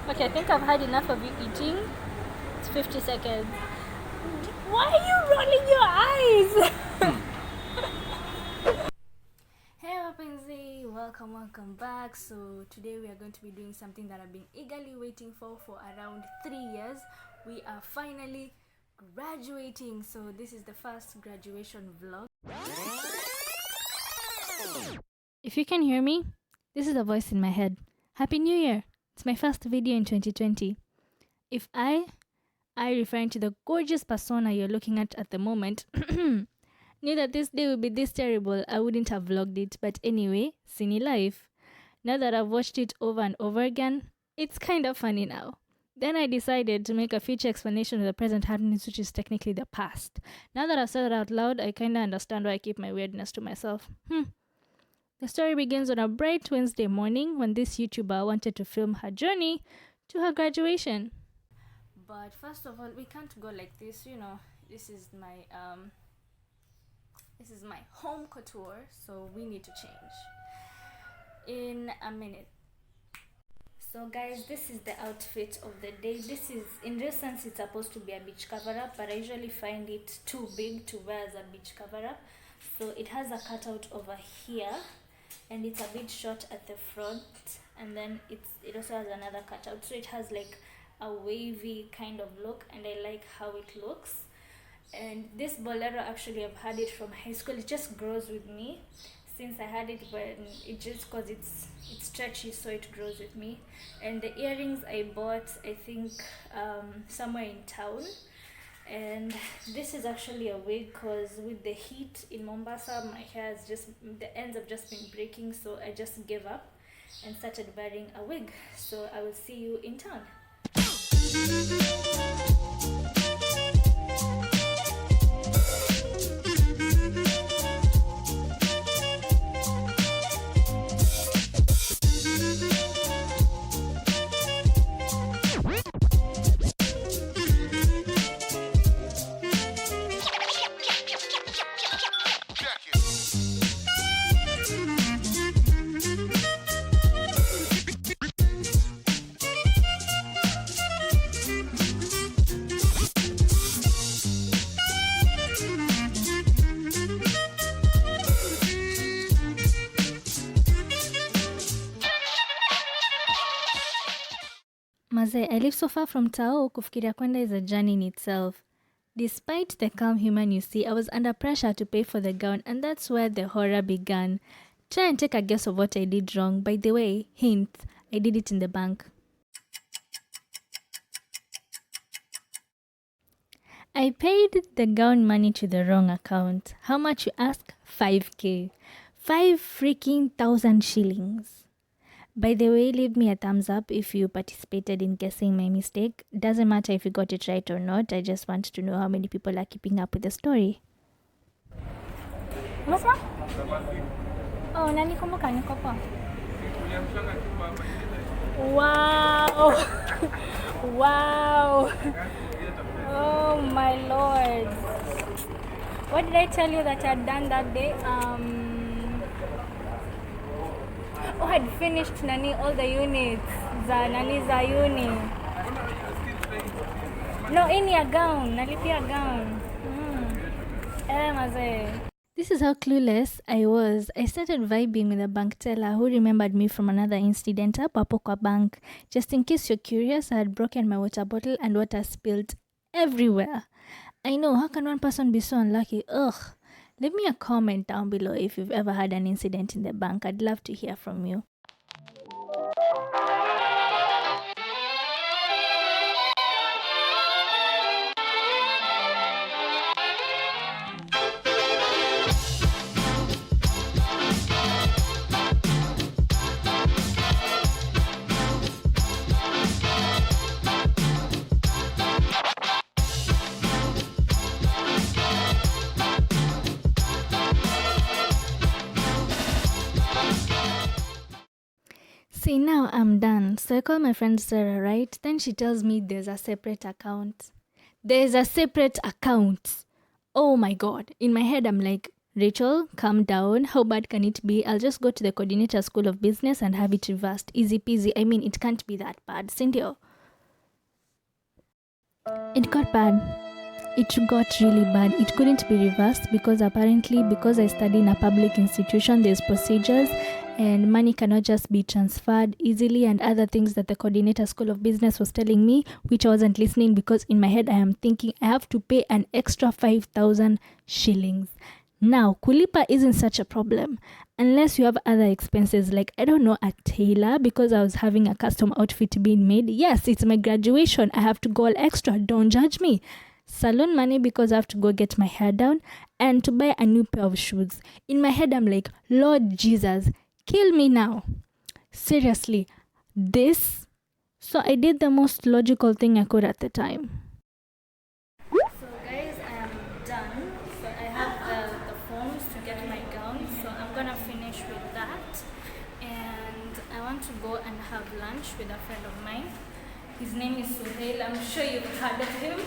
Okay, I think I've had enough of you eating. It's 50 seconds. Why are you rolling your eyes? Hey wapenzi, welcome back. So today we are going to be doing something that I've been eagerly waiting for around 3 years. We are finally graduating. So this is the first graduation vlog. If you can hear me, this is a voice in my head. Happy New Year! It's my first video in 2020. If I referring to the gorgeous persona you're looking at the moment, knew that this day would be this terrible, I wouldn't have vlogged it. But anyway, cine life. Now that I've watched it over and over again, it's kind of funny now. Then I decided to make a future explanation of the present happenings, which is technically the past. Now that I've said it out loud, I kinda understand why I keep my weirdness to myself. The story begins on a bright Wednesday morning when this YouTuber wanted to film her journey to her graduation. But first of all, we can't go like this, you know. This is my home couture, so we need to change in a minute. So guys, this is the outfit of the day. This is, in real sense, it's supposed to be a beach cover-up, but I usually find it too big to wear as a beach cover-up. So it has a cutout over here, and it's a bit short at the front, and then it also has another cutout, so it has like a wavy kind of look, and I like how it looks. And this bolero, actually I've had it from high school. It just grows with me since I had it, but it just cause it's stretchy, so it grows with me. And the earrings I bought, I think somewhere in town. And this is actually a wig, cause with the heat in Mombasa, my hair is just, the ends have just been breaking, so I just gave up and started wearing a wig. So I will see you in town. Maze, I live so far from Tao, kufikiria kwenda is a journey in itself. Despite the calm human you see, I was under pressure to pay for the gown, and that's where the horror began. Try and take a guess of what I did wrong. By the way, hint, I did it in the bank. I paid the gown money to the wrong account. How much you ask? 5k. 5,000 shillings. By the way, leave me a thumbs up if you participated in guessing my mistake. Doesn't matter if you got it right or not. I just want to know how many people are keeping up with the story. What's that? Oh, nanikumbuka niko po. Wow. Wow. Oh my lord. What did I tell you that I had done that day? Oh, I had finished all the units za uni. No, ini a gown, nalipia gown. Maze. This is how clueless I was. I started vibing with a bank teller who remembered me from another incident hapo kwa bank. Just in case you're curious, I had broken my water bottle and water spilled everywhere. I know, how can one person be so unlucky? Ugh. Leave me a comment down below if you've ever had an incident in the bank. I'd love to hear from you. See, now I'm done. So I call my friend Sarah, right? Then she tells me there's a separate account. There's a separate account. Oh my god. In my head, I'm like, Rachel, calm down. How bad can it be? I'll just go to the coordinator school of business and have it reversed. Easy peasy. I mean, it can't be that bad. Cynthia. It got bad. It got really bad. It couldn't be reversed because apparently because I study in a public institution, there's procedures and money cannot just be transferred easily and other things that the coordinator school of business was telling me, which I wasn't listening because in my head I am thinking I have to pay an extra 5,000 shillings. Now, kulipa isn't such a problem unless you have other expenses like, I don't know, a tailor because I was having a custom outfit being made. Yes, it's my graduation. I have to go all extra. Don't judge me. Salon money because I have to go get my hair done and to buy a new pair of shoes. In my head, I'm like, Lord Jesus, kill me now. Seriously, this. So I did the most logical thing I could at the time. So guys, I am done. So I have the forms to get my gown. So I'm gonna finish with that. And I want to go and have lunch with a friend of mine. His name is Suhail. I'm sure you've heard of him.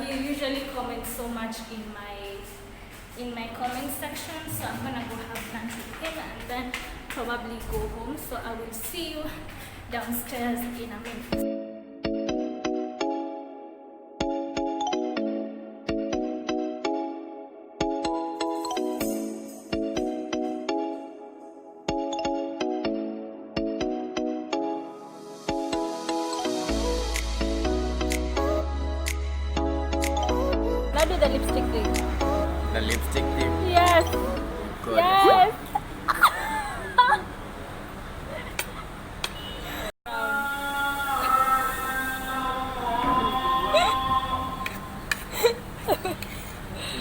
He usually comments so much in my comment section, so I'm gonna go have lunch with him and then probably go home. So I will see you downstairs in a minute. Now do the lipstick thing. The lipstick thing? Yes. Good. Yes.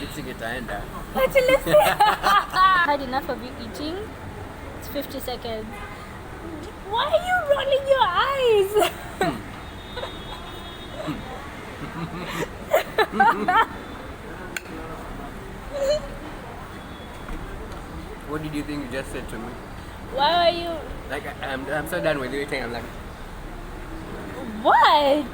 Lipstick itaenda. Had enough of you eating. It's 50 seconds. Why are you rolling your eyes? What did you think you just said to me? Why are you... Like, I'm so done with you eating. I'm like... What?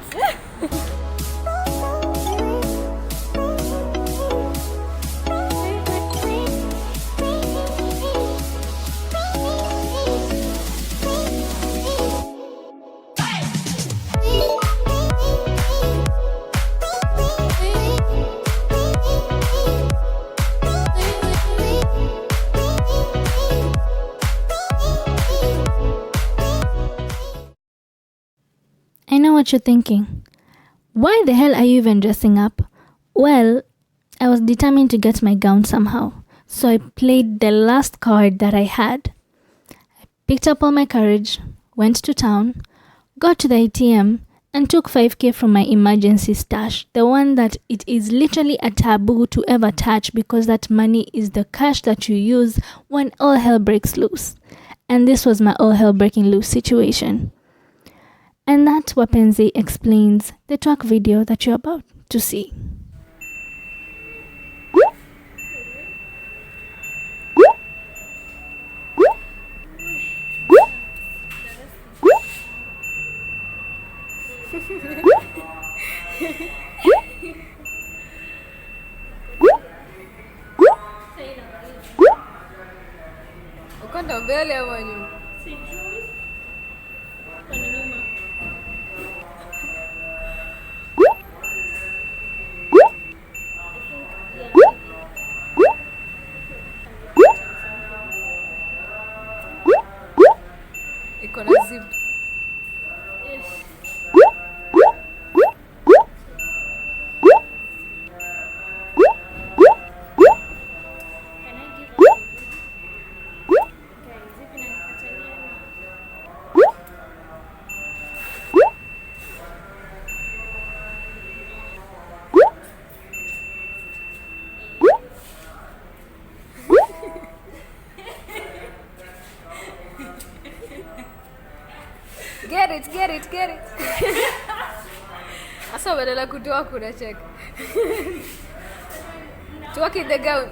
I know what you're thinking. Why the hell are you even dressing up? Well, I was determined to get my gown somehow. So I played the last card that I had. I picked up all my courage, went to town, got to the ATM, and took 5k from my emergency stash. The one that it is literally a taboo to ever touch because that money is the cash that you use when all hell breaks loose. And this was my all hell breaking loose situation. And that wapenzi explains the twerk video that you're about to see. Ukwenda mbele ama nyuma? Iko na zip. Get it. Asa badala kutoa kuna check. Twerk in the gown.